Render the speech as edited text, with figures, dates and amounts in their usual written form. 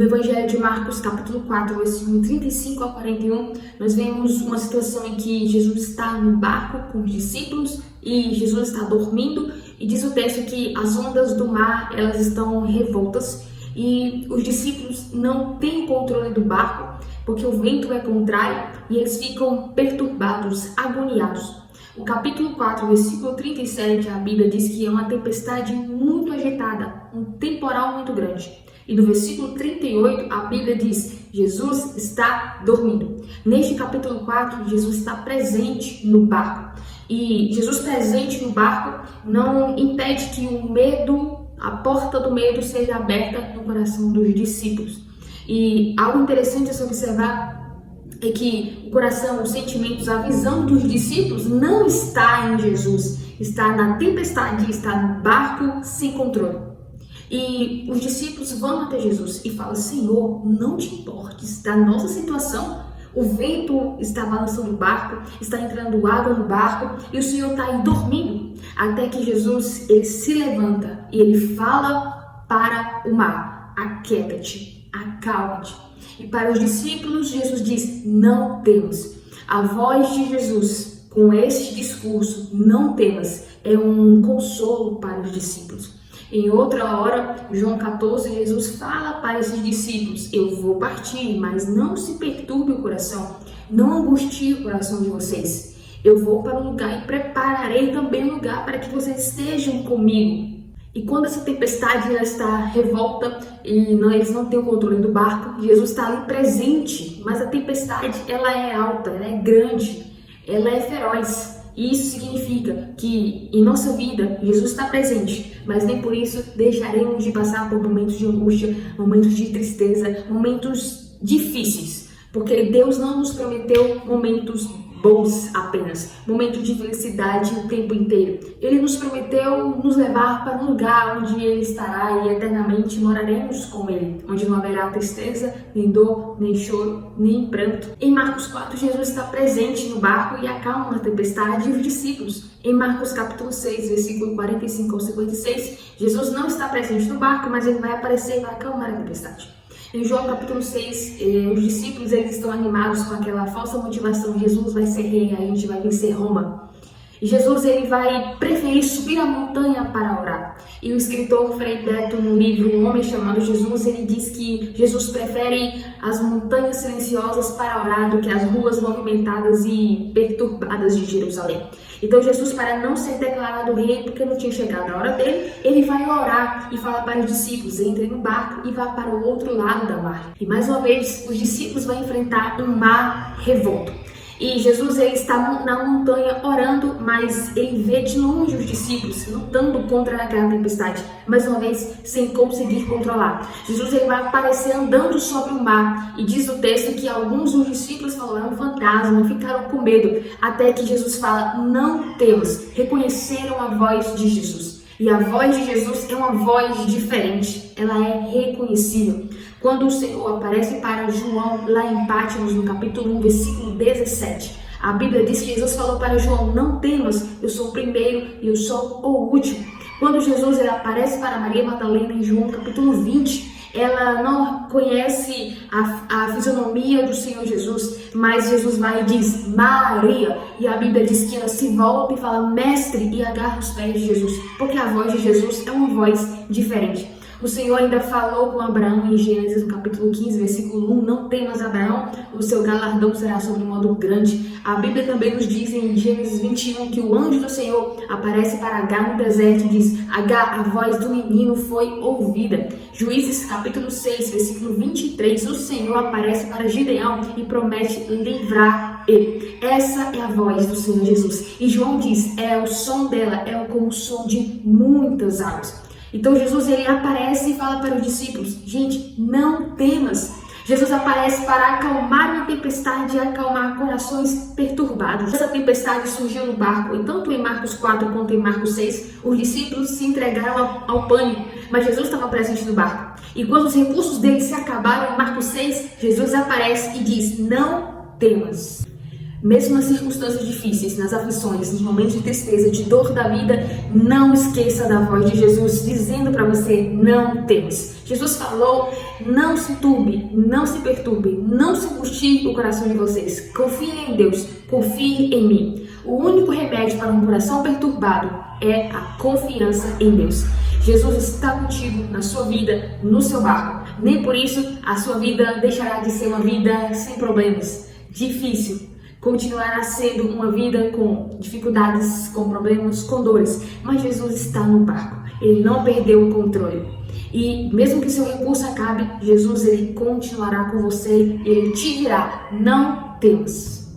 No Evangelho de Marcos, capítulo 4, versículo 35 a 41, nós vemos uma situação em que Jesus está no barco com os discípulos e Jesus está dormindo, e diz o texto que as ondas do mar, elas estão revoltas e os discípulos não têm controle do barco porque o vento é contrário e eles ficam perturbados, agoniados. O capítulo 4, versículo 37, a Bíblia diz que é uma tempestade muito agitada, um temporal muito grande. E no versículo 38, a Bíblia diz, Jesus está dormindo. Neste capítulo 4, Jesus está presente no barco. E Jesus presente no barco não impede que o medo, a porta do medo seja aberta no coração dos discípulos. E algo interessante a se observar é que o coração, os sentimentos, a visão dos discípulos não está em Jesus. Está na tempestade, está no barco sem controle. E os discípulos vão até Jesus e falam, Senhor, não te importes da nossa situação. O vento está balançando o barco, está entrando água no barco e o Senhor está aí dormindo. Até que Jesus, ele se levanta e ele fala para o mar, aquieta-te, acalma-te. E para os discípulos, Jesus diz, não temas. A voz de Jesus, com este discurso, não temas, é um consolo para os discípulos. Em outra hora, João 14, Jesus fala para esses discípulos, eu vou partir, mas não se perturbe o coração, não angustie o coração de vocês. Eu vou para um lugar e prepararei também um lugar para que vocês estejam comigo. E quando essa tempestade ela está revolta e eles não têm o controle do barco, Jesus está ali presente, mas a tempestade ela é alta, ela é grande, ela é feroz. E isso significa que em nossa vida Jesus está presente, mas nem por isso deixaremos de passar por momentos de angústia, momentos de tristeza, momentos difíceis, porque Deus não nos prometeu momentos bons apenas, momentos de felicidade o tempo inteiro. Ele nos prometeu nos levar para um lugar onde Ele estará e eternamente moraremos com Ele, onde não haverá tristeza, nem dor, nem choro, nem pranto. Em Marcos 4, Jesus está presente no barco e acalma a tempestade e os discípulos. Em Marcos capítulo 6, versículo 45 ao 56, Jesus não está presente no barco, mas Ele vai aparecer e vai acalmar a tempestade. Em João capítulo 6, os discípulos eles estão animados com aquela falsa motivação. Jesus vai ser rei, a gente vai vencer Roma. E Jesus ele vai preferir subir a montanha para orar. E o escritor Frei Beto, no livro Um Homem Chamado Jesus, ele diz que Jesus prefere as montanhas silenciosas para orar do que as ruas movimentadas e perturbadas de Jerusalém. Então Jesus, para não ser declarado rei, porque não tinha chegado a hora dele, ele vai orar e fala para os discípulos, entrem no barco e vá para o outro lado da mar. E mais uma vez, os discípulos vão enfrentar um mar revolto. E Jesus ele está na montanha orando, mas ele vê de longe os discípulos lutando contra aquela tempestade, mais uma vez sem conseguir controlar. Jesus ele vai aparecer andando sobre o mar e diz o texto que alguns dos discípulos falaram, é um fantasma, ficaram com medo, até que Jesus fala, não temas, reconheceram a voz de Jesus. E a voz de Jesus é uma voz diferente, ela é reconhecível. Quando o Senhor aparece para João, lá em Pátimos, no capítulo 1, versículo 17, a Bíblia diz que Jesus falou para João, não temas, eu sou o primeiro e eu sou o último. Quando Jesus ele aparece para Maria Madalena em João capítulo 20, ela não conhece a fisionomia do Senhor Jesus, mas Jesus vai e diz, Maria, e a Bíblia diz que ela se volta e fala, mestre, e agarra os pés de Jesus, porque a voz de Jesus é uma voz diferente. O Senhor ainda falou com Abraão em Gênesis, no capítulo 15, versículo 1, não temas, Abraão, o seu galardão será sobre um modo grande. A Bíblia também nos diz em Gênesis 21 que o anjo do Senhor aparece para Agar no deserto e diz, Agar, a voz do menino foi ouvida. Juízes, capítulo 6, versículo 23, o Senhor aparece para Gideão e promete livrar ele. Essa é a voz do Senhor Jesus. E João diz, o som dela é como o som de muitas águas. Então Jesus ele aparece e fala para os discípulos, gente, não temas. Jesus aparece para acalmar uma tempestade e acalmar corações perturbados. Essa tempestade surgiu no barco, e tanto em Marcos 4 quanto em Marcos 6, os discípulos se entregaram ao pânico, mas Jesus estava presente no barco. E quando os recursos dele se acabaram, em Marcos 6, Jesus aparece e diz, não temas. Mesmo nas circunstâncias difíceis, nas aflições, nos momentos de tristeza, de dor da vida, não esqueça da voz de Jesus dizendo para você, não temas. Jesus falou: não se turbe, não se perturbe, não se angustie o coração de vocês. Confiem em Deus, confiem em mim. O único remédio para um coração perturbado é a confiança em Deus. Jesus está contigo na sua vida, no seu barco. Nem por isso a sua vida deixará de ser uma vida sem problemas, difícil. Continuará sendo uma vida com dificuldades, com problemas, com dores. Mas Jesus está no barco. Ele não perdeu o controle. E mesmo que seu recurso acabe, Jesus ele continuará com você e ele te dirá: não temas.